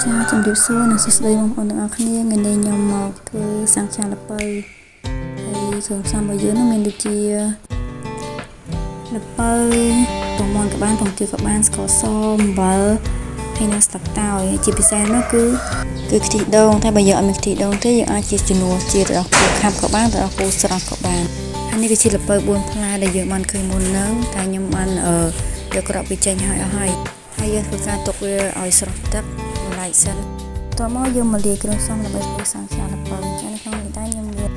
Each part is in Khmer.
ចាជំរាបសួរនិងសួស្តីបងប្អូនទាំងអស់គ្នាថ្ងៃនេះខ្ញុំមកធ្វើសាំងខ្យាល្ពៅហើយគ្រឿងផ្សំរបស់យើងនោះមានដូចជាល្ពៅពងមាន់ក៏បានពងទាក៏បានស្ករសអំបិលហើយនិងស្លឹកតើយជាពិសេសនោះគឺខ្ទិះដូងតែបើយើងអត់មានខ្ទិះដូងទេយើងអាចជាជំនួសជាទឹកដោះគោខាប់ក៏បានទឹកដោះគោស្រស់ក៏បានហើយនេះគឺជាល្ពៅ4ផ្លែដែលយើងបានឃើញមុនហ្នឹងតែខ្ញុំបានយកក្របវាចេញហើយអស់ហើយយើងធ្វើការទុកវាឲ្យស្រស់ទឹកបន្លាយសិនតោះមកយើងមកលាយគ្រឿងផ្សំដើម្បីធ្វើសាំងខ្យាល្ពៅចានៅក្នុងនេះដែរខ្ញុំមាន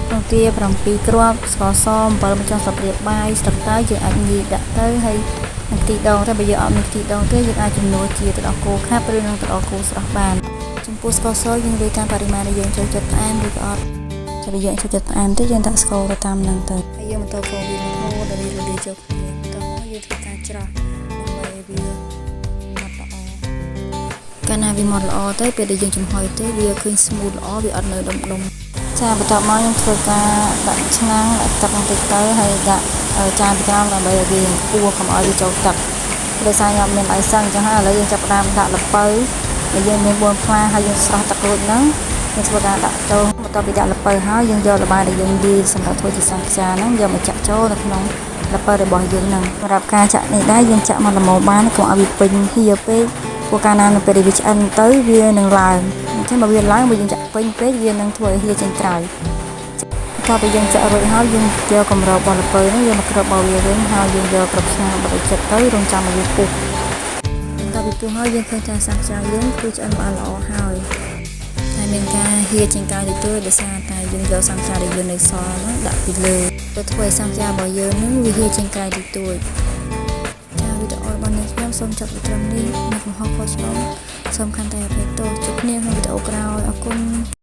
ពងទា7គ្រាប់ស្ករសអំបិល1ចុងស្លាបព្រាបាយស្លឹកតើយយើងអាចញីដាក់ទៅហើយនឹងខ្ទិះដូងតែបើយើងអត់មានខ្ទិះដូងទេយើងអាចជំនួសជាទឹកដោះគោខាប់ឬនឹងទឹកដោះគោស្រស់បានចំពោះស្ករសយើងលាយតាមបរិមាណដែលយើងចូលចិត្តផ្អែមឬក៏អត់តែបើយើងចូលចិត្តផ្អែមទេយើងដាក់ស្ករទៅតាមហ្នឹងទៅហើយយើងបន្តកូរវារហូតដល់វារលាយចូលគ្នាតោះមកយើងធ្វើការច្រោះដើម្បីវាកាលណាវាម៉ត់ល្អទៅពេលដែលយើងចំហុយទៅវាឃើញស្មូតល្អវាអត់នៅដុំចាបន្ទាប់មកខ្ញុំធ្វើការដាក់ឆ្នាំងដាក់ទឹកបន្តិចទៅហើយដាក់ចានពីក្រោមដើម្បីឲ្យវាខ្ពស់កុំឲ្យវាចូលទឹកដោយសារខ្ញុំមានដៃសឹងអញ្ចឹងហើយឥឡូវយើងចាប់ផ្ដើមដាក់ល្ពៅដែលយើងមាន4ផ្លែហើយយើងស្រោះទឹករួចហ្នឹងយើងធ្វើការដាក់ចូលបន្ទាប់ពីដាក់ល្ពៅហើយយើងយកល្បាយដែលយើងលាយសម្រាប់ធ្វើជាសាំងខ្យាហ្នឹងយកមកចាក់ចូលនៅក្នុងល្ពៅរបស់យើងហ្នឹងសម្រាប់ការចាក់នេះដែរយើងចាក់មកល្មមបានកុំឲ្យវាពេញហៀពេកព្រោះកាលណានៅពេលដែលវាឆ្អិនទៅវានឹងឡើងអញ្ចឹងបើវាឡើងបើយើងចាក់ពេញពេកវានឹងធ្វើឲ្យហៀចេញក្រៅបន្ទាប់ពីយើងចាក់រួចហើយយើងយកកម្របរបស់ល្ពៅនេះយកមកគ្របរបស់វាវិញហើយយើងយកគ្រាប់ឆ្នាំងបិទចិត្តទៅរងចាំឲ្យវាពុះបន្ទាប់ពីពុះហើយយើងឃើញថាសាំងខ្យាយើងគឺឆ្អិនបានល្អហើយតែមានការហៀចេញក្រៅតិចតួចដោយសារតែយើងយកសាំងខ្យាដែលយើងនៅសល់នោះដាក់ពីលើទៅធ្វើឲ្យសាំងខ្យារបស់យើងនឹងវាហៀចេញក្រៅតិចតួចវីដេអូរបស់នេះខ្ញុំសូមចប់ត្រឹមនេះនៅកំហុសខុសឆ្គងសូមខន្តីអភ័យទោសជួបគ្នាក្នុងវីដេអូក្រោយអរគុណ